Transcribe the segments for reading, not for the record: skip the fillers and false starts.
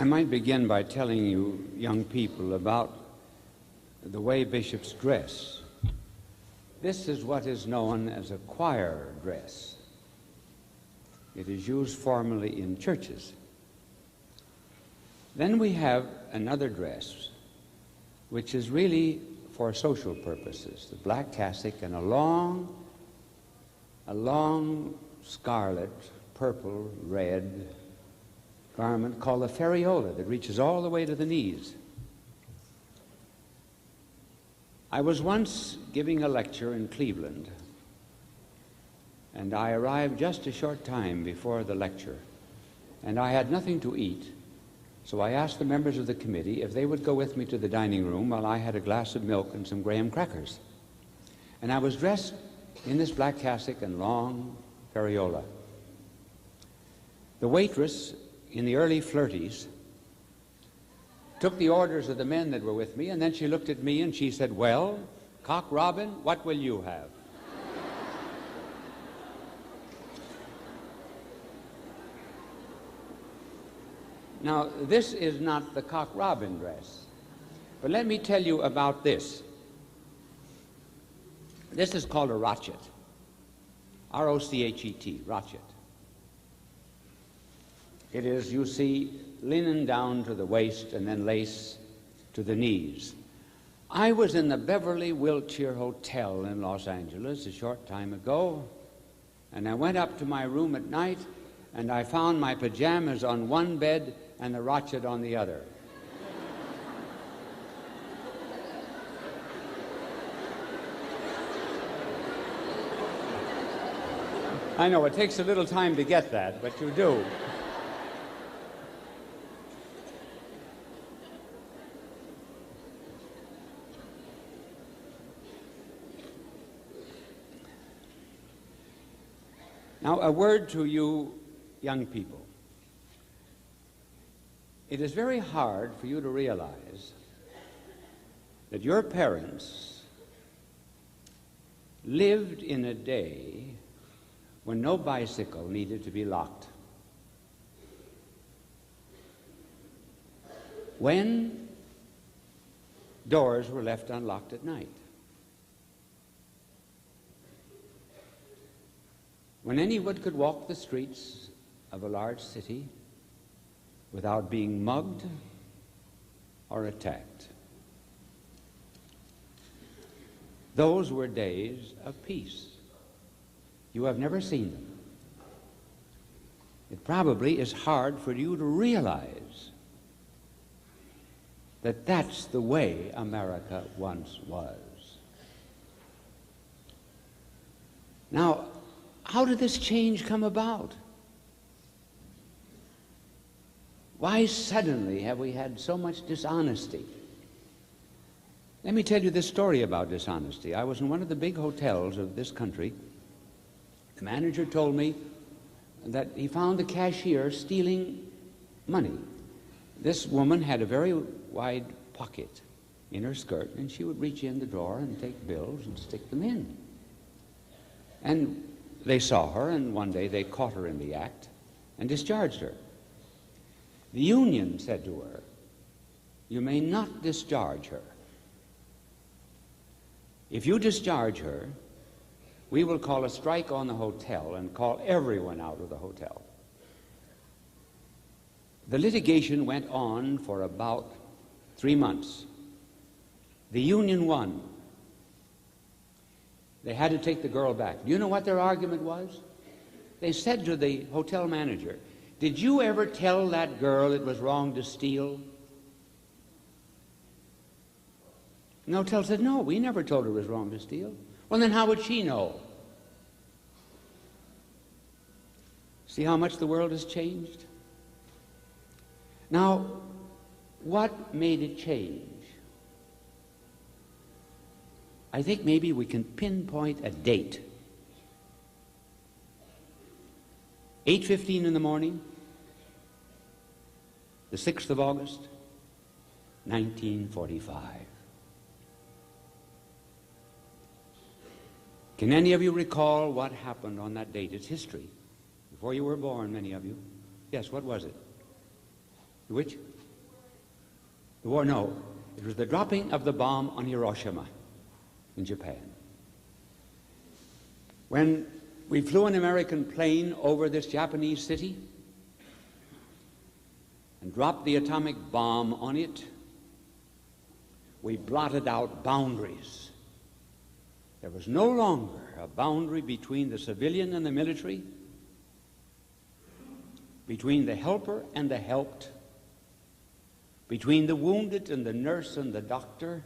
I might begin by telling you, young people, about the way bishops dress. This is what is known as a choir dress. It is used formally in churches. Then we have another dress, which is really for social purposes, the black cassock and a long scarlet, purple, red garment called a ferriola that reaches all the way to the knees. I was once giving a lecture in Cleveland, and I arrived just a short time before the lecture, and I had nothing to eat, so I asked the members of the committee if they would go with me to the dining room while I had a glass of milk and some graham crackers. And I was dressed in this black cassock and long ferriola. The waitress, in the early flirties, took the orders of the men that were with me, and then she looked at me and she said, "Well, Cock Robin, what will you have?" Now, this is not the Cock Robin dress, but let me tell you about this. This is called a rochet, R-O-C-H-E-T, rochet. It is, you see, linen down to the waist and then lace to the knees. I was in the Beverly Wilshire Hotel in Los Angeles a short time ago, and I went up to my room at night, and I found my pajamas on one bed and the rochet on the other. I know it takes a little time to get that, but you do. Now, a word to you young people. It is very hard for you to realize that your parents lived in a day when no bicycle needed to be locked. When doors were left unlocked at night. When anyone could walk the streets of a large city without being mugged or attacked. Those were days of peace. You have never seen them. It probably is hard for you to realize that that's the way America once was. Now, how did this change come about? Why suddenly have we had so much dishonesty? Let me tell you this story about dishonesty. I was in one of the big hotels of this country. The manager told me that he found the cashier stealing money. This woman had a very wide pocket in her skirt, and she would reach in the drawer and take bills and stick them in. And they saw her, and one day they caught her in the act and discharged her. The union said to her, "You may not discharge her. If you discharge her, we will call a strike on the hotel and call everyone out of the hotel." The litigation went on for about 3 months. The union won. They had to take the girl back. Do you know what their argument was? They said to the hotel manager, "Did you ever tell that girl it was wrong to steal?" And the hotel said, "No, we never told her it was wrong to steal." Well, then how would she know? See how much the world has changed? Now, what made it change? I think maybe we can pinpoint a date. 8:15 in the morning, the 6th of August, 1945. Can any of you recall what happened on that date? It's history. Before you were born, many of you. Yes, what was it? Which? The war, no. It was the dropping of the bomb on Hiroshima in Japan. When we flew an American plane over this Japanese city and dropped the atomic bomb on it, we blotted out boundaries. There was no longer a boundary between the civilian and the military, between the helper and the helped, between the wounded and the nurse and the doctor,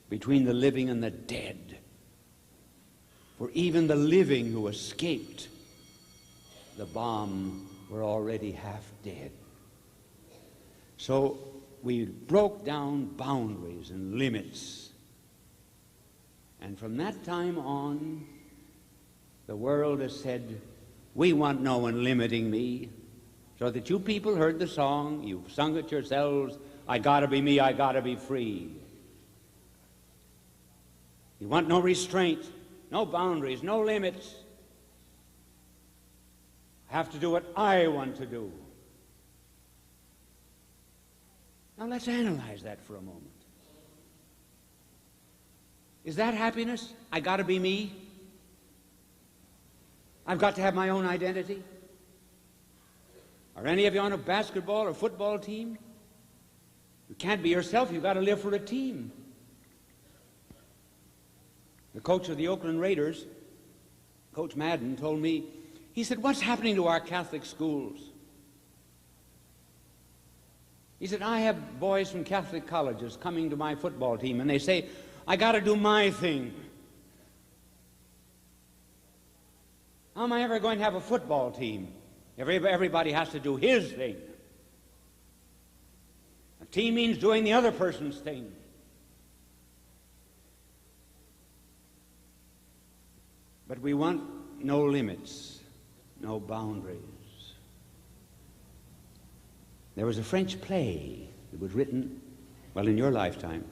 between the living and the dead. For even the living who escaped the bomb were already half dead. So we broke down boundaries and limits. And from that time on, the world has said, we want no one limiting me. So that you people heard the song, you've sung it yourselves, I gotta be me, I gotta be free. You want no restraint, no boundaries, no limits. I have to do what I want to do. Now let's analyze that for a moment. Is that happiness? I gotta be me? I've got to have my own identity? Are any of you on a basketball or football team? You can't be yourself, you've got to live for a team. The coach of the Oakland Raiders, Coach Madden, told me, he said, what's happening to our Catholic schools? He said, I have boys from Catholic colleges coming to my football team, and they say, I got to do my thing. How am I ever going to have a football team? Everybody has to do his thing. A team means doing the other person's thing. But we want no limits, no boundaries. There was a French play that was written, well, in your lifetime,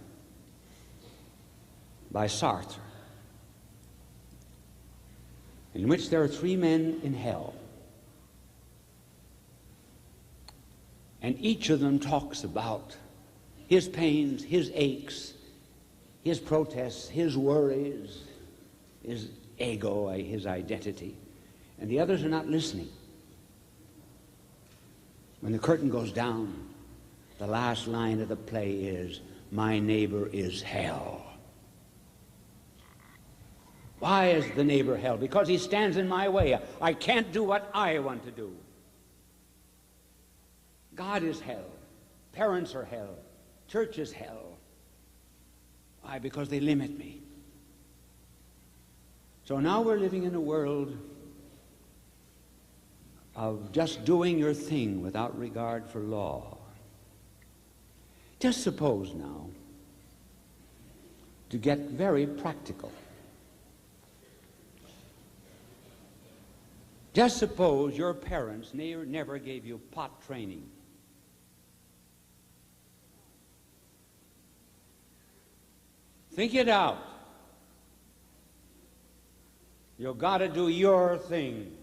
by Sartre, in which there are three men in hell. And each of them talks about his pains, his aches, his protests, his worries, his ego, his identity. And the others are not listening. When the curtain goes down, the last line of the play is, my neighbor is hell. Why is the neighbor hell? Because he stands in my way. I can't do what I want to do. God is hell. Parents are hell. Church is hell. Why? Because they limit me. So now we're living in a world of just doing your thing without regard for law. Just suppose now, to get very practical, just suppose your parents never gave you pot training. Think it out. You got to do your thing.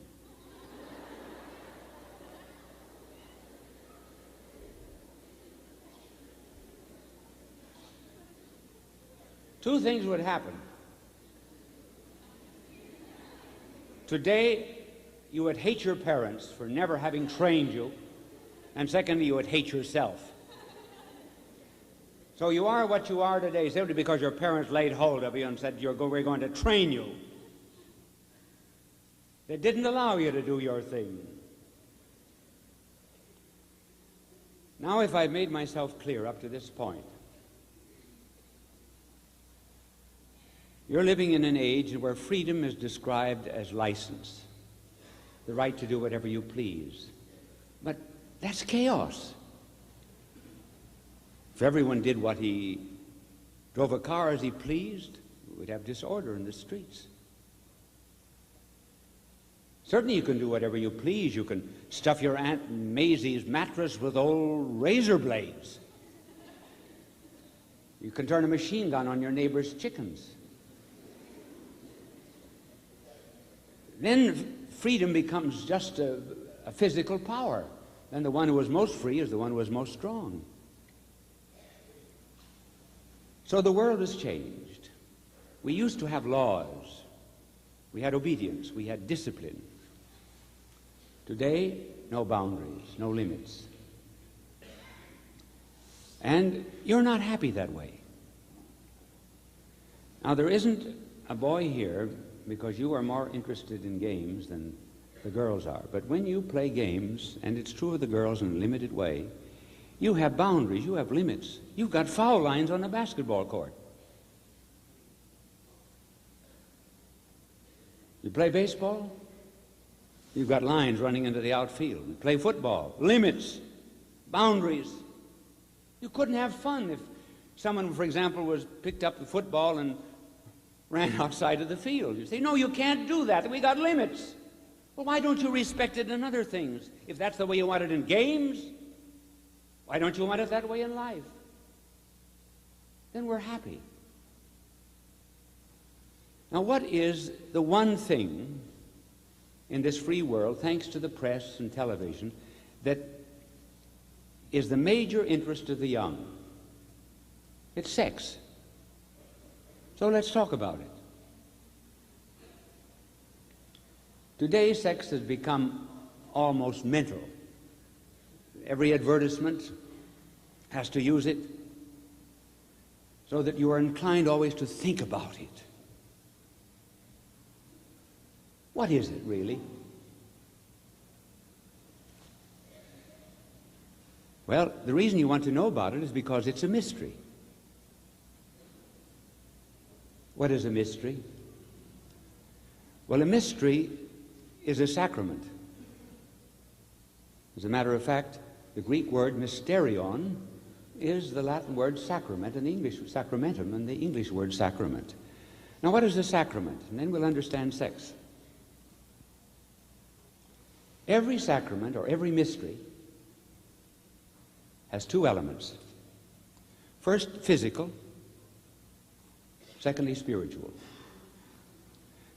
Two things would happen. Today, you would hate your parents for never having trained you, and secondly, you would hate yourself. So you are what you are today simply because your parents laid hold of you and said, we're going to train you. They didn't allow you to do your thing. Now, if I've made myself clear up to this point, you're living in an age where freedom is described as license, the right to do whatever you please. But that's chaos. If everyone did what he drove a car as he pleased, we'd have disorder in the streets. Certainly you can do whatever you please. You can stuff your Aunt Maisie's mattress with old razor blades. You can turn a machine gun on your neighbor's chickens. Then freedom becomes just a physical power. then the one who was most free is the one who was most strong. So the world has changed. We used to have laws. We had obedience. We had discipline. Today, no boundaries, no limits. And you're not happy that way. Now, there isn't a boy here, because you are more interested in games than the girls are. But when you play games, and it's true of the girls in a limited way, you have boundaries, you have limits. You've got foul lines on a basketball court. You play baseball, you've got lines running into the outfield. You play football, limits, boundaries. You couldn't have fun if someone, for example, was picked up the football and ran outside of the field. You say, no, you can't do that. We got limits. Well, why don't you respect it in other things? If that's the way you want it in games, why don't you want it that way in life? Then we're happy. Now, what is the one thing in this free world, thanks to the press and television, that is the major interest of the young? It's sex. So let's talk about it. Today, sex has become almost mental. Every advertisement has to use it, so that you are inclined always to think about it. What is it, really? Well, the reason you want to know about it is because it's a mystery. What is a mystery? Well, a mystery is a sacrament. As a matter of fact, the Greek word mysterion is the Latin word sacrament and the English sacramentum and the English word sacrament. Now, what is a sacrament? And then we'll understand sex. Every sacrament or every mystery has two elements. First, physical. Secondly, spiritual.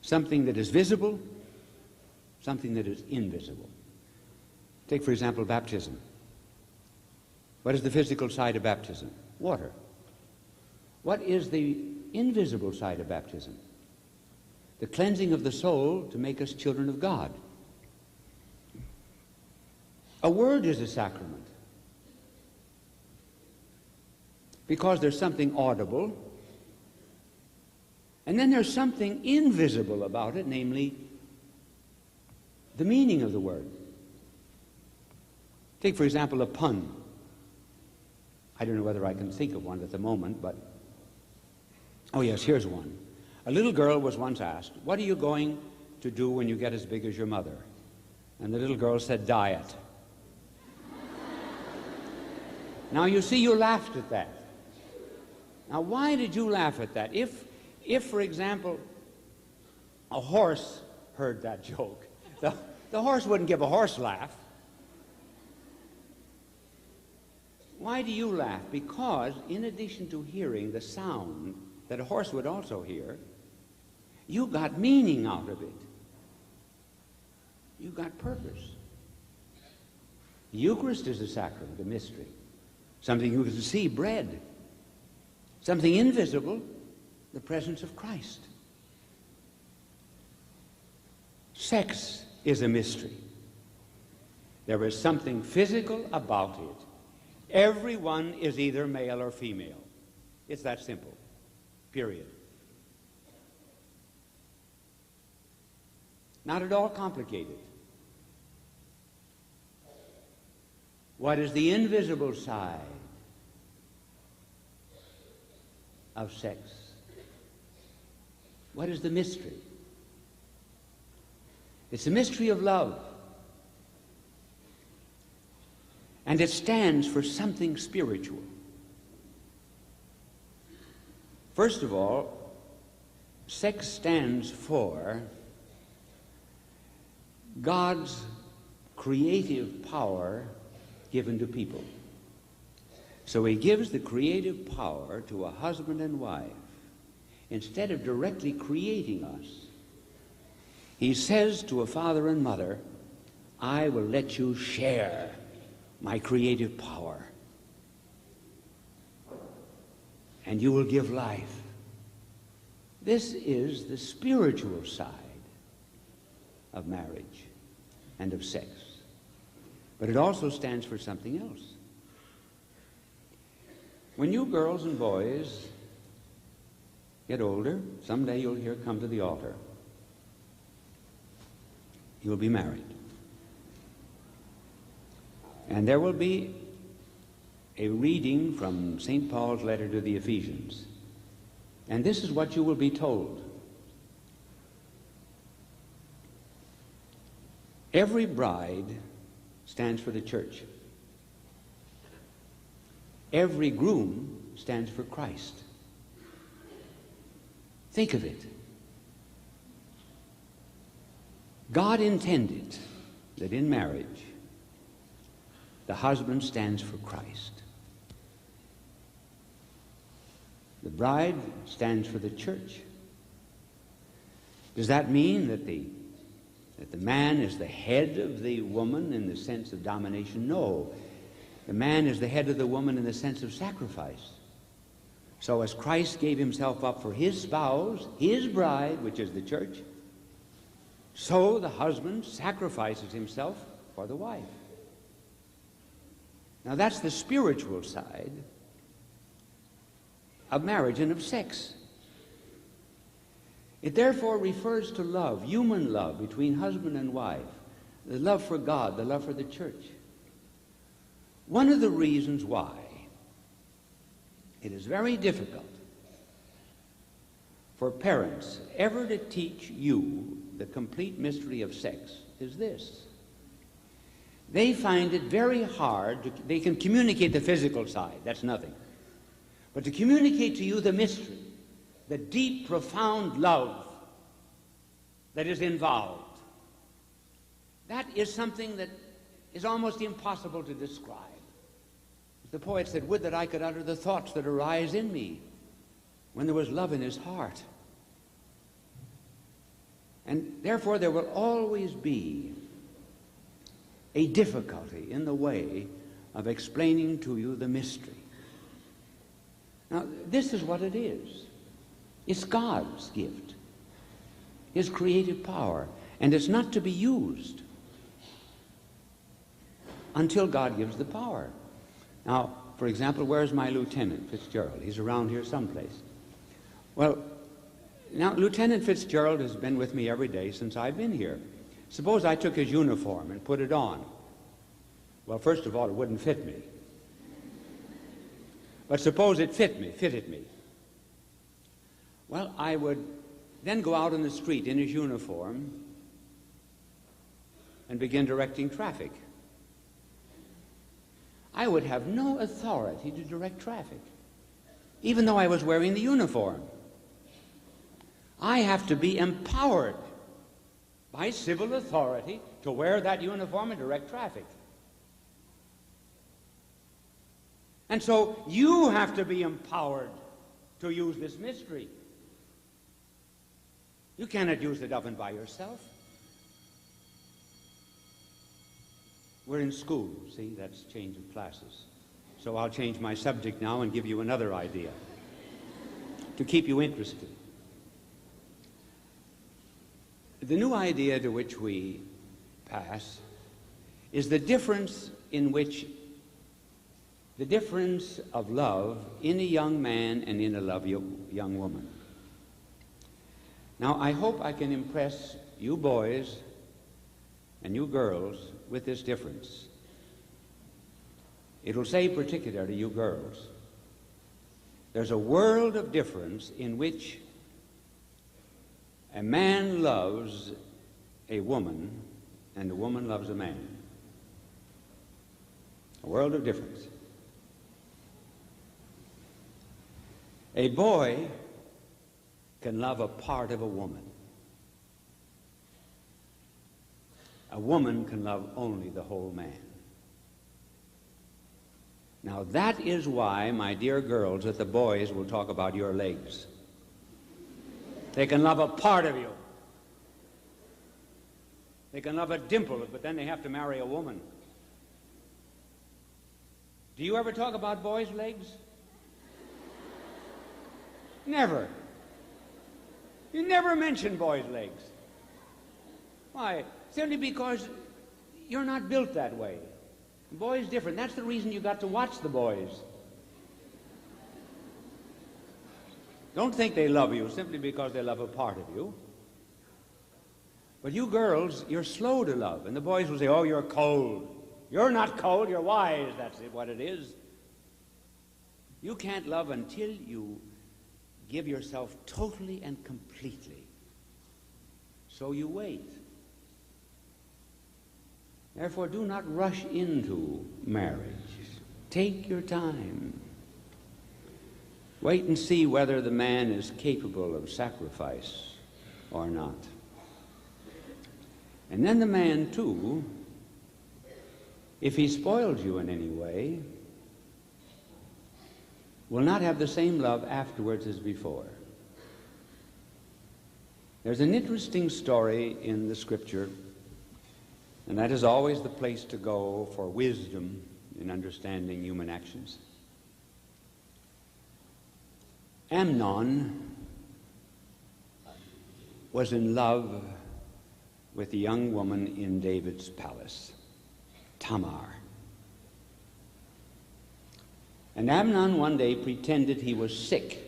Something that is visible, something that is invisible. Take, for example, baptism. What is the physical side of baptism? Water. What is the invisible side of baptism? The cleansing of the soul to make us children of God. A word is a sacrament because there's something audible, and then there's something invisible about it, namely the meaning of the word. Take, for example, a pun. I don't know whether I can think of one at the moment, but oh yes, here's one. A little girl was once asked, "What are you going to do when you get as big as your mother?" And the little girl said, "Diet." Now, you see, you laughed at that. Now, why did you laugh at that? If, for example, a horse heard that joke, the horse wouldn't give a horse laugh. Why do you laugh? Because in addition to hearing the sound that a horse would also hear, you got meaning out of it. You got purpose. The Eucharist is a sacrament, a mystery. Something you can see, bread. Something invisible, the presence of Christ. Sex is a mystery. There is something physical about it. Everyone is either male or female. It's that simple. Period. Not at all complicated. What is the invisible side of sex? What is the mystery? It's the mystery of love. And it stands for something spiritual. First of all, sex stands for God's creative power given to people. So he gives the creative power to a husband and wife. Instead of directly creating us, he says to a father and mother, "I will let you share my creative power, and you will give life. This is the spiritual side of marriage and of sex. But it also stands for something else. When you girls and boys get older, someday you'll hear come to the altar. You'll be married. And there will be a reading from St. Paul's letter to the Ephesians. And this is what you will be told. Every bride stands for the church. Every groom stands for Christ. Think of it. God intended that in marriage, the husband stands for Christ. The bride stands for the church. Does that mean that the man is the head of the woman in the sense of domination? No. The man is the head of the woman in the sense of sacrifice. So as Christ gave himself up for his spouse, his bride, which is the church, so the husband sacrifices himself for the wife. Now that's the spiritual side of marriage and of sex. It therefore refers to love, human love between husband and wife, the love for God, the love for the church. One of the reasons why it is very difficult for parents ever to teach you the complete mystery of sex is this. They find it very hard they can communicate the physical side, that's nothing. But to communicate to you the mystery, the deep, profound love that is involved, that is something that is almost impossible to describe. The poet said, "Would that I could utter the thoughts that arise in me when there was love in his heart." And therefore there will always be a difficulty in the way of explaining to you the mystery. Now, this is what it is. It's God's gift, his creative power, and it's not to be used until God gives the power. Now, for example, where's my Lieutenant Fitzgerald? He's around here someplace. Well, now, Lieutenant Fitzgerald has been with me every day since I've been here. Suppose I took his uniform and put it on. Well, first of all, it wouldn't fit me. But suppose it fitted me. Well, I would then go out on the street in his uniform and begin directing traffic. I would have no authority to direct traffic, even though I was wearing the uniform. I have to be empowered by civil authority to wear that uniform and direct traffic. And so you have to be empowered to use this mystery. You cannot use the oven by yourself. We're in school, see, that's change of classes. So I'll change my subject now and give you another idea to keep you interested. The new idea to which we pass is the difference of love in a young man and in a young woman. Now, I hope I can impress you boys and you girls with this difference. It'll say particularly you girls. There's a world of difference in which a man loves a woman and a woman loves a man. A world of difference. A boy can love a part of a woman. A woman can love only the whole man. Now that is why, my dear girls, that the boys will talk about your legs. They can love a part of you. They can love a dimple, but then they have to marry a woman. Do you ever talk about boys' legs? Never. You never mention boys' legs. Why? Simply because you're not built that way. The boys different. That's the reason you got to watch the boys. Don't think they love you simply because they love a part of you. But you girls, you're slow to love. And the boys will say, oh, you're cold. You're not cold, you're wise. That's what it is. You can't love until you give yourself totally and completely. So you wait. Therefore, do not rush into marriage. Take your time. Wait and see whether the man is capable of sacrifice or not. And then the man, too, if he spoils you in any way, will not have the same love afterwards as before. There's an interesting story in the Scripture, and that is always the place to go for wisdom in understanding human actions. Amnon was in love with a young woman in David's palace, Tamar. And Amnon one day pretended he was sick.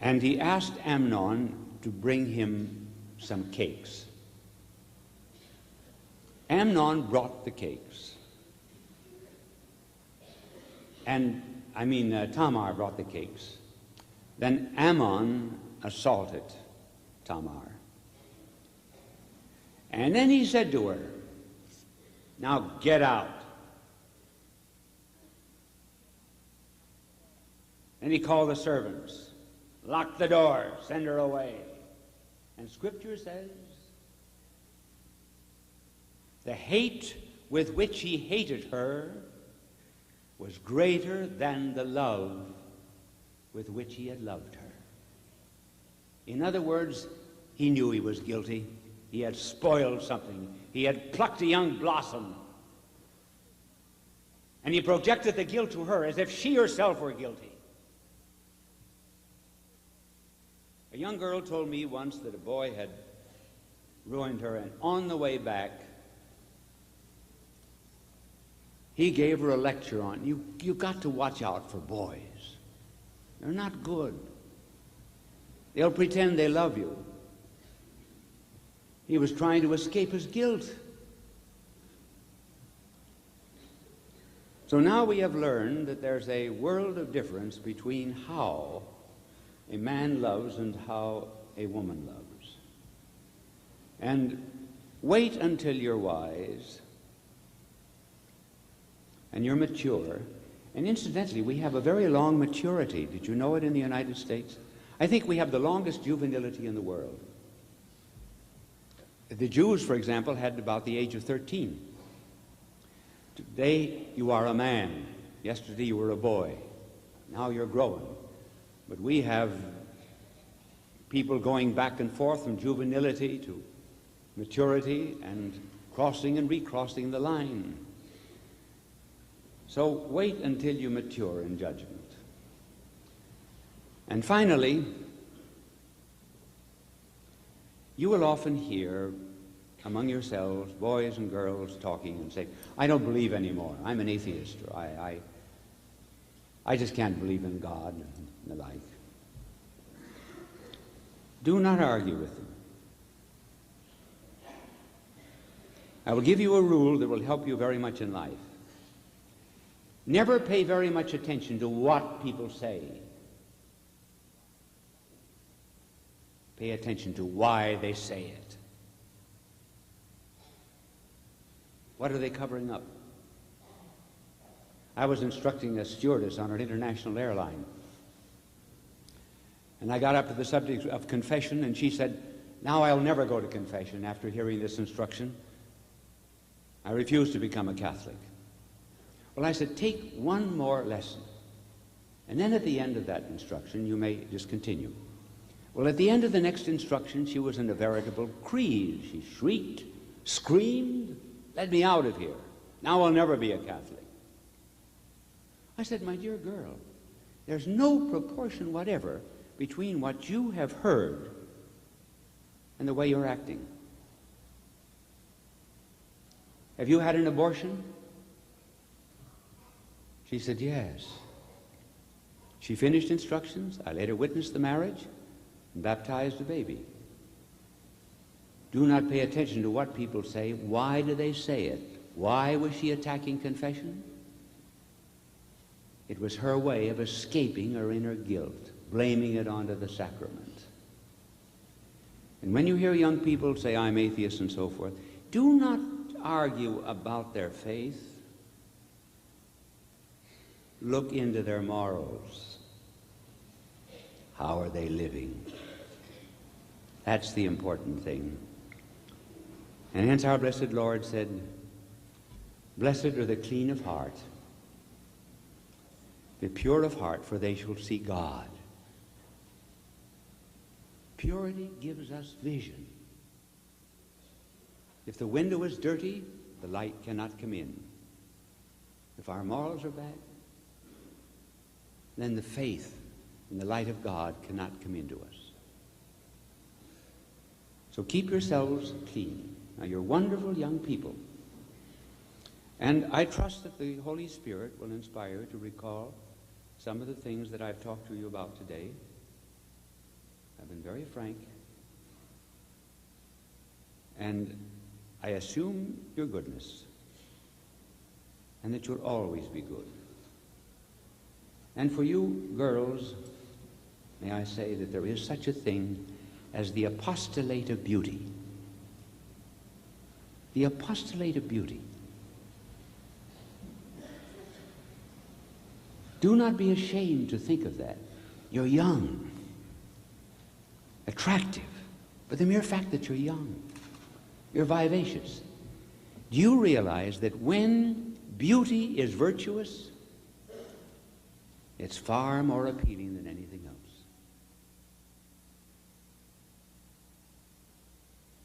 And he asked Amnon to bring him some cakes. Amnon brought the cakes. Tamar brought the cakes. Then Ammon assaulted Tamar. And then he said to her, now get out. And he called the servants, lock the door, send her away. And Scripture says, the hate with which he hated her was greater than the love with which he had loved her. In other words, he knew he was guilty. He had spoiled something. He had plucked a young blossom. And he projected the guilt to her as if she herself were guilty. A young girl told me once that a boy had ruined her, and on the way back, he gave her a lecture on, you got to watch out for boys. They're not good. They'll pretend they love you. He was trying to escape his guilt. So now we have learned that there's a world of difference between how a man loves and how a woman loves. And wait until you're wise and you're mature. And incidentally, we have a very long maturity. Did you know it in the United States? I think we have the longest juvenility in the world. The Jews, for example, had about the age of 13. Today, you are a man. Yesterday, you were a boy. Now you're growing. But we have people going back and forth from juvenility to maturity and crossing and recrossing the line. So wait until you mature in judgment. And finally, you will often hear among yourselves, boys and girls talking and say, I don't believe anymore. I'm an atheist. Or I just can't believe in God and the like. Do not argue with them. I will give you a rule that will help you very much in life. Never pay very much attention to what people say. Pay attention to why they say it. What are they covering up? I was instructing a stewardess on an international airline. And I got up to the subject of confession, and she said, now I'll never go to confession after hearing this instruction. I refuse to become a Catholic. Well, I said, take one more lesson. And then at the end of that instruction, you may just continue. Well, at the end of the next instruction, she was in a veritable craze. She shrieked, screamed, Let me out of here. Now I'll never be a Catholic. I said, my dear girl, there's no proportion whatever between what you have heard and the way you're acting. Have you had an abortion? She said, yes. She finished instructions. I later witnessed the marriage and baptized the baby. Do not pay attention to what people say. Why do they say it? Why was she attacking confession? It was her way of escaping her inner guilt, blaming it onto the sacrament. And when you hear young people say, I'm atheist and so forth, do not argue about their faith. Look into their morals. How are they living? That's the important thing. And hence our blessed Lord said, blessed are the clean of heart, the pure of heart, for they shall see God. Purity gives us vision. If the window is dirty, the light cannot come in. If our morals are bad, then the faith and the light of God cannot come into us. So keep yourselves clean. Now, you're wonderful young people. And I trust that the Holy Spirit will inspire you to recall some of the things that I've talked to you about today. I've been very frank. And I assume your goodness, and that you'll always be good. And for you girls, may I say that there is such a thing as the apostolate of beauty. The apostolate of beauty. Do not be ashamed to think of that. You're young, attractive, but the mere fact that you're young, you're vivacious. Do you realize that when beauty is virtuous, it's far more appealing than anything else?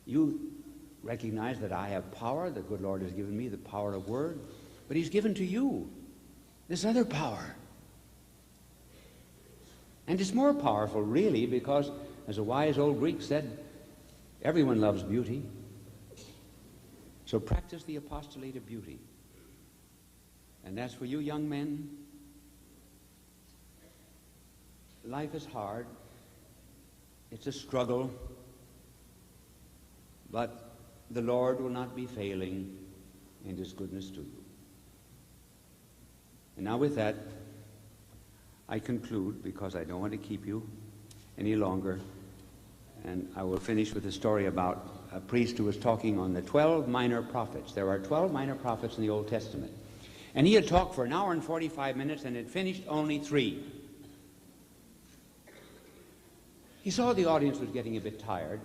You recognize that I have power. The good Lord has given me the power of word, but he's given to you this other power. And it's more powerful, really, because, as a wise old Greek said, everyone loves beauty. So practice the apostolate of beauty. And as for you young men, life is hard. It's a struggle. But the Lord will not be failing in his goodness to you. And now with that, I conclude, because I don't want to keep you any longer, and I will finish with a story about a priest who was talking on the 12 minor prophets. There are 12 minor prophets in the Old Testament. And he had talked for an hour and 45 minutes and had finished only 3. He saw the audience was getting a bit tired.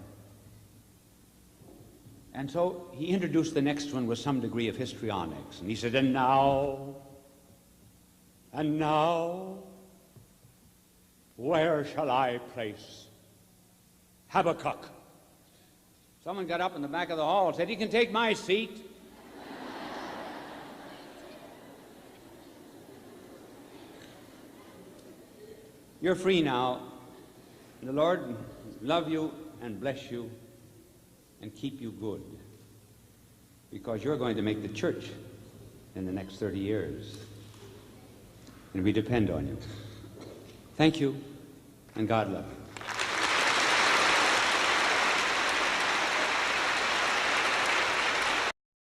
And so he introduced the next one with some degree of histrionics. And he said, and now, where shall I place Habakkuk? Someone got up in the back of the hall and said, he can take my seat. You're free now. The Lord love you and bless you and keep you good, because you're going to make the church in the next 30 years. And we depend on you. Thank you, and God love you.